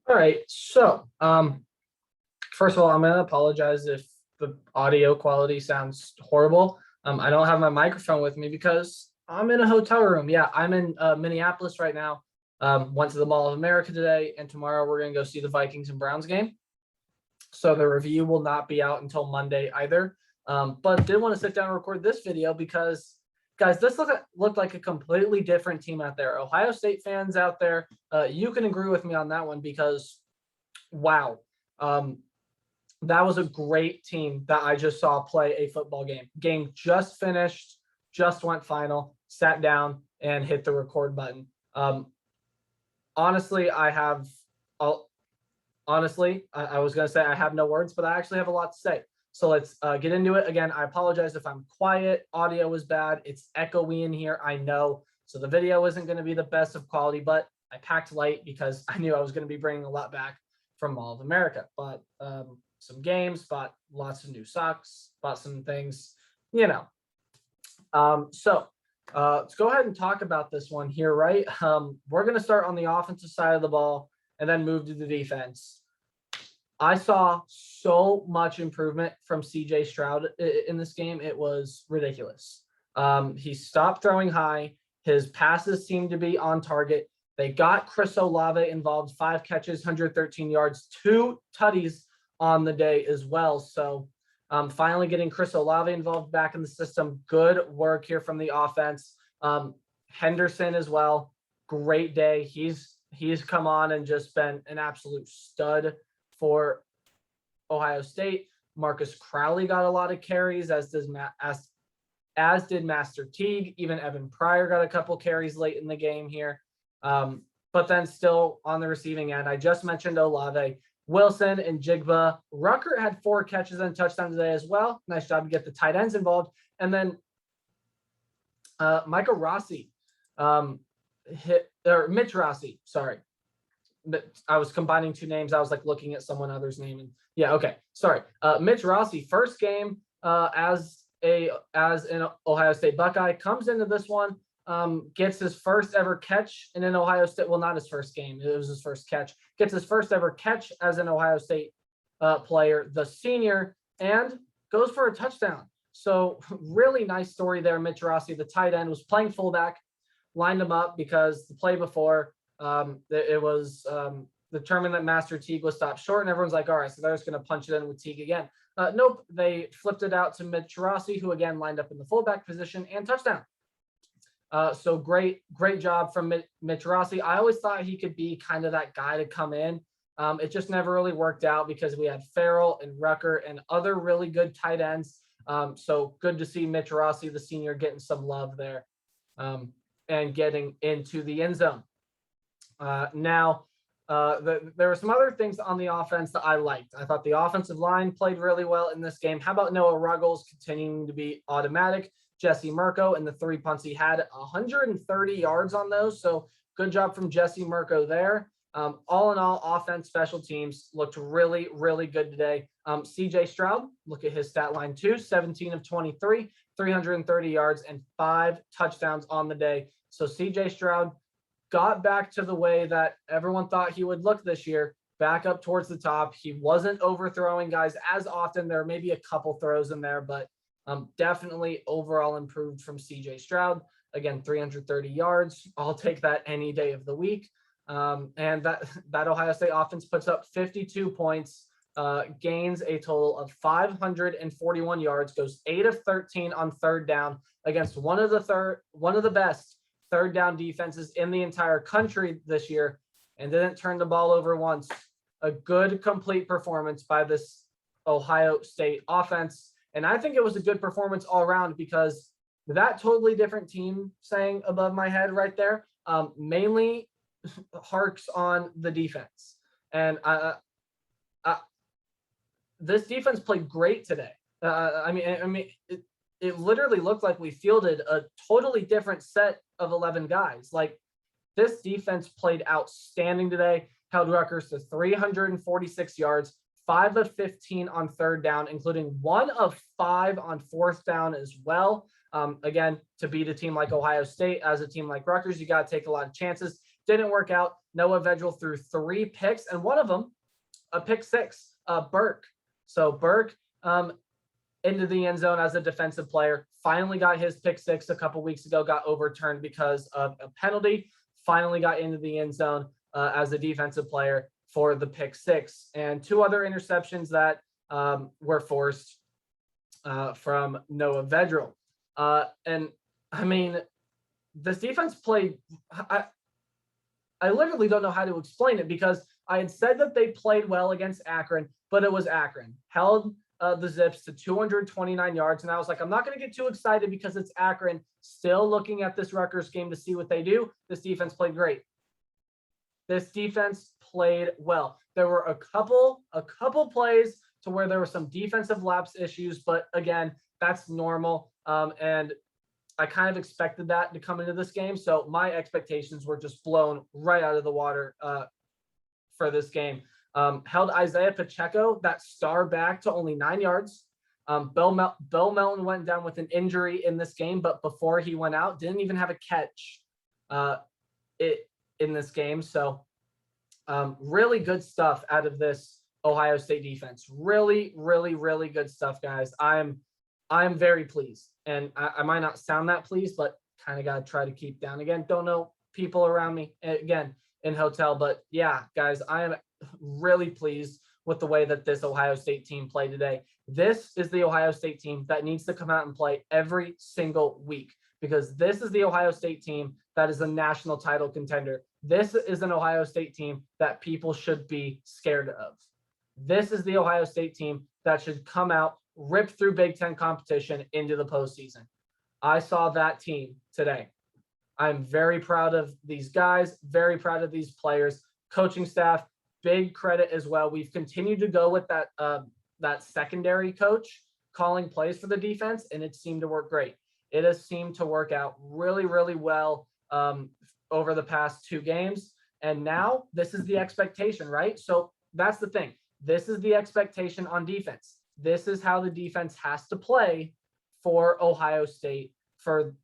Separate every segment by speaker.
Speaker 1: All right. So, first of all, I'm going to apologize if the audio quality sounds horrible. I don't have my microphone with me because I'm in a hotel room. Yeah, I'm in Minneapolis right now. Went to the Mall of America today, and tomorrow we're going to go see the Vikings and Browns game. So the review will not be out until Monday either. But did want to sit down and record this video because, guys, this looked like a completely different team out there. Ohio State fans out there, you can agree with me on that one because, wow, that was a great team that I just saw play a football game. Game just finished, just went final, sat down, and hit the record button. Honestly, I was going to say I have no words, but I actually have a lot to say. So let's get into it. Again, I apologize if I'm quiet. Audio is bad. It's echoey in here, I know. So the video isn't going to be the best of quality, but I packed light because I knew I was going to be bringing a lot back from Mall of America. But some games, bought lots of new socks, bought some things, you know. Let's go ahead and talk about this one here, right? We're going to start on the offensive side of the ball and then move to the defense. I saw so much improvement from CJ Stroud in this game. It was ridiculous. He stopped throwing high. His passes seemed to be on target. They got Chris Olave involved, 5 catches, 113 yards, 2 tutties on the day as well. So finally getting Chris Olave involved back in the system. Good work here from the offense. Henderson as well. Great day. He's come on and just been an absolute stud for Ohio State. Marcus Crowley got a lot of carries, as did Master Teague. Even Evan Pryor got a couple carries late in the game here. But then still on the receiving end, I just mentioned Olave, Wilson, and Jigba. Rucker had 4 catches and touchdowns today as well. Nice job to get the tight ends involved. And then Micah Rossi Mitch Rossi, sorry. I was combining 2 names. I was like looking at someone other's name, and yeah, okay, sorry. Mitch Rossi, first game as an Ohio State Buckeye, comes into this one, gets his first ever catch in an Ohio State. Well, not his first game. It was his first catch. Gets his first ever catch as an Ohio State player, the senior, and goes for a touchdown. So really nice story there. Mitch Rossi, the tight end, was playing fullback, lined him up because the play before it was determined that Master Teague was stopped short, and everyone's like, all right, so they're just going to punch it in with Teague again. Nope, they flipped it out to Mitch Rossi, who again lined up in the fullback position, and touchdown. So great job from Mitch Rossi. I always thought he could be kind of that guy to come in. It just never really worked out because we had Farrell and Rucker and other really good tight ends. So good to see Mitch Rossi, the senior, getting some love there and getting into the end zone. Now, there were some other things on the offense that I liked. I thought the offensive line played really well in this game. How about Noah Ruggles continuing to be automatic? Jesse Mirko and the 3 punts he had, 130 yards on those. So good job from Jesse Mirko there. All in all, offense, special teams looked really, really good today. CJ Stroud, look at his stat line too, 17 of 23, 330 yards and 5 touchdowns on the day. So CJ Stroud got back to the way that everyone thought he would look this year, back up towards the top. He wasn't overthrowing guys as often. There may be a couple throws in there, but definitely overall improved from CJ Stroud. Again, 330 yards. I'll take that any day of the week. And that Ohio State offense puts up 52 points, gains a total of 541 yards, goes 8 of 13 on third down against one of the best third down defenses in the entire country this year, and didn't turn the ball over once. A good, complete performance by this Ohio State offense. And I think it was a good performance all around because that totally different team saying above my head right there mainly harks on the defense. And this defense played great today. It literally looked like we fielded a totally different set of 11 guys. Like, this defense played outstanding today, held Rutgers to 346 yards, 5 of 15 on third down, including 1 of 5 on fourth down as well. Again, to beat a team like Ohio State, as a team like Rutgers, you got to take a lot of chances. Didn't work out. Noah Vedral threw 3 picks, and one of them, a pick 6, Burke. So Burke into the end zone as a defensive player. Finally got his pick 6 a couple weeks ago, got overturned because of a penalty. Finally got into the end zone as a defensive player for the pick 6. And 2 other interceptions that were forced from Noah Vedral. And I mean, this defense played, I literally don't know how to explain it, because I had said that they played well against Akron, but it was Akron. Held the Zips to 229 yards. And I was like, I'm not going to get too excited because it's Akron. Still looking at this Rutgers game to see what they do. This defense played great. This defense played well. There were a couple plays to where there were some defensive lapse issues, but again, that's normal. And I kind of expected that to come into this game. So my expectations were just blown right out of the water for this game. Held Isaiah Pacheco, that star back, to only 9 yards. Bill Melton went down with an injury in this game, but before he went out, didn't even have a catch in this game. So really good stuff out of this Ohio State defense. Really, really, really good stuff, guys. I'm very pleased. And I might not sound that pleased, but kind of got to try to keep down. Again, don't know people around me, again, in hotel. But yeah, guys, I am really pleased with the way that this Ohio State team played today. This is the Ohio State team that needs to come out and play every single week, because this is the Ohio State team that is a national title contender. This is an Ohio State team that people should be scared of. This is the Ohio State team that should come out, rip through Big Ten competition into the postseason. I saw that team today. I'm very proud of these guys, very proud of these players, coaching staff, big credit as well. We've continued to go with that secondary coach calling plays for the defense, and it seemed to work great. It has seemed to work out really, really well over the past 2 games. And now this is the expectation, right? So that's the thing. This is the expectation on defense. This is how the defense has to play for Ohio State for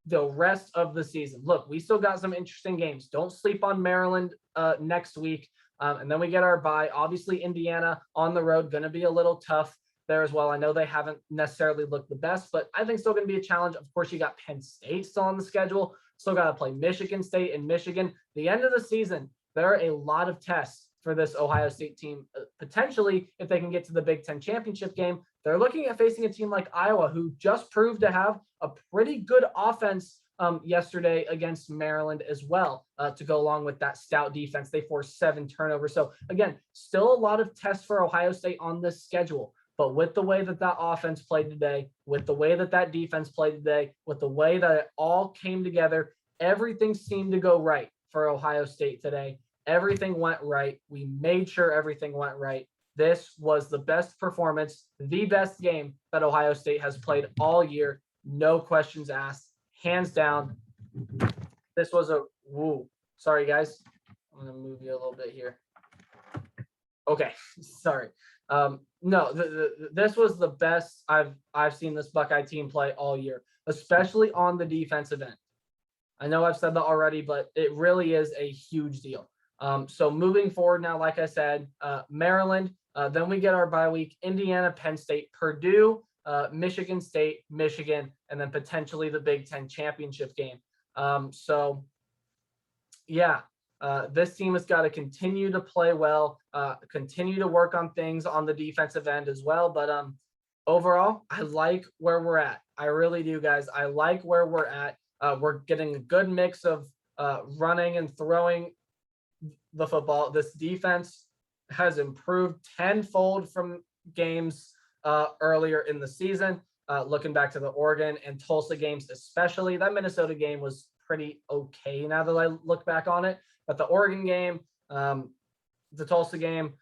Speaker 1: the rest of the season. Look, we still got some interesting games. Don't sleep on Maryland next week. And then we get our bye. Obviously, Indiana on the road, going to be a little tough there as well. I know they haven't necessarily looked the best, but I think still going to be a challenge. Of course, you got Penn State still on the schedule. Still got to play Michigan State and Michigan. The end of the season, there are a lot of tests for this Ohio State team. Potentially, if they can get to the Big Ten championship game, they're looking at facing a team like Iowa, who just proved to have a pretty good offense yesterday against Maryland as well, to go along with that stout defense. They forced 7 turnovers. So again, still a lot of tests for Ohio State on this schedule. But with the way that offense played today, with the way that defense played today, with the way that it all came together, everything seemed to go right for Ohio State today. Everything went right. We made sure everything went right. This was the best performance, the best game that Ohio State has played all year. No questions asked. Hands down. This was a woo. Sorry, guys. I'm going to move you a little bit here. Okay. Sorry. No, this was the best I've seen this Buckeye team play all year, especially on the defensive end. I know I've said that already, but it really is a huge deal. So moving forward now, like I said, Maryland, then we get our bye week, Indiana, Penn State, Purdue, Michigan State, Michigan, and then potentially the Big Ten championship game. So yeah, this team has got to continue to play well, continue to work on things on the defensive end as well. But overall, I like where we're at. I really do, guys. I like where we're at. We're getting a good mix of running and throwing the football. This defense has improved tenfold from games earlier in the season. Looking back to the Oregon and Tulsa games, especially that Minnesota game was pretty okay now that I look back on it. But the Oregon game, the Tulsa game,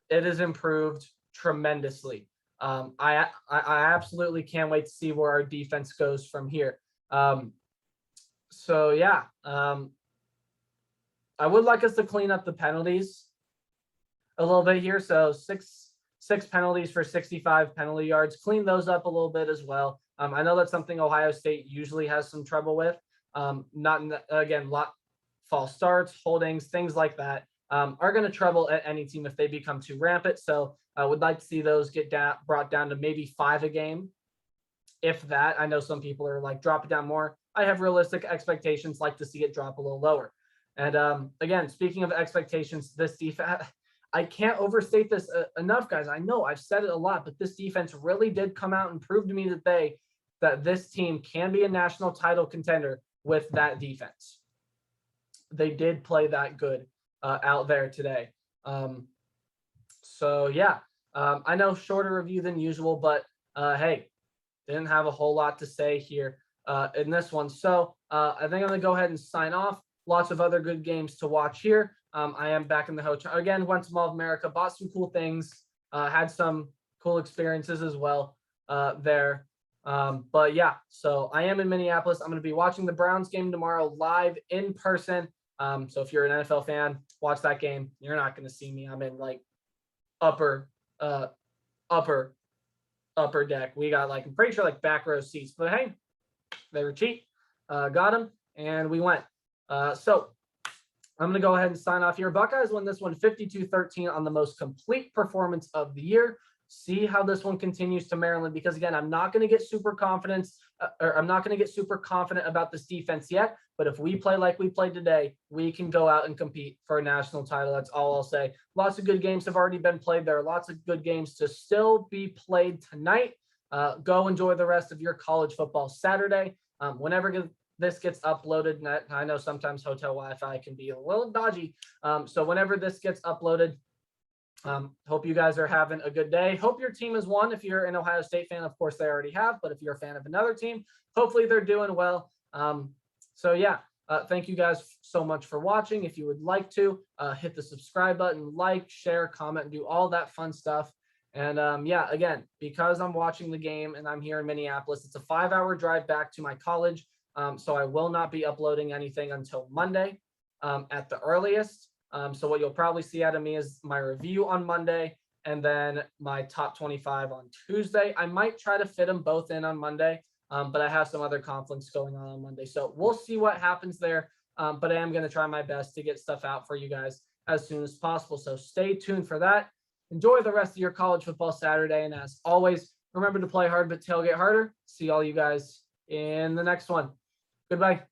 Speaker 1: it has improved tremendously. I absolutely can't wait to see where our defense goes from here. So yeah, I would like us to clean up the penalties a little bit here. So six penalties for 65 penalty yards. Clean those up a little bit as well. I know that's something Ohio State usually has some trouble with. false starts, holdings, things like that are going to trouble any team if they become too rampant. So I would like to see those get brought down to maybe 5 a game. If that, I know some people are like, drop it down more. I have realistic expectations, like to see it drop a little lower. And again, speaking of expectations, this defense, I can't overstate this enough, guys. I know I've said it a lot, but this defense really did come out and prove to me that this team can be a national title contender with that defense. They did play that good out there today. So yeah, I know shorter review than usual, but hey, didn't have a whole lot to say here in this one. So I think I'm gonna go ahead and sign off. Lots of other good games to watch here. I am back in the hotel again. Went to Mall of America, bought some cool things, had some cool experiences as well there. But yeah, so I am in Minneapolis. I'm going to be watching the Browns game tomorrow live in person. So if you're an NFL fan, watch that game. You're not going to see me. I'm in like upper deck. We got like, I'm pretty sure like back row seats, but hey, they were cheap. Got them and we went. So I'm going to go ahead and sign off here. Buckeyes won this one 52-13 on the most complete performance of the year. See how this one continues to Maryland, because again, I'm not going to get super confident about this defense yet. But if we play like we played today, we can go out and compete for a national title. That's all I'll say. Lots of good games have already been played. There are lots of good games to still be played tonight. Go enjoy the rest of your college football Saturday. Whenever this gets uploaded, and I know sometimes hotel Wi-Fi can be a little dodgy. So whenever this gets uploaded, hope you guys are having a good day. Hope your team has won. If you're an Ohio State fan, of course they already have, but if you're a fan of another team, hopefully they're doing well. So yeah, thank you guys so much for watching. If you would like to hit the subscribe button, like, share, comment, and do all that fun stuff. And yeah, again, because I'm watching the game and I'm here in Minneapolis, it's a 5-hour drive back to my college. So I will not be uploading anything until Monday at the earliest. So what you'll probably see out of me is my review on Monday and then my top 25 on Tuesday. I might try to fit them both in on Monday, but I have some other conflicts going on Monday. So we'll see what happens there. But I am going to try my best to get stuff out for you guys as soon as possible. So stay tuned for that. Enjoy the rest of your college football Saturday. And as always, remember to play hard, but tailgate harder. See all you guys in the next one. Goodbye.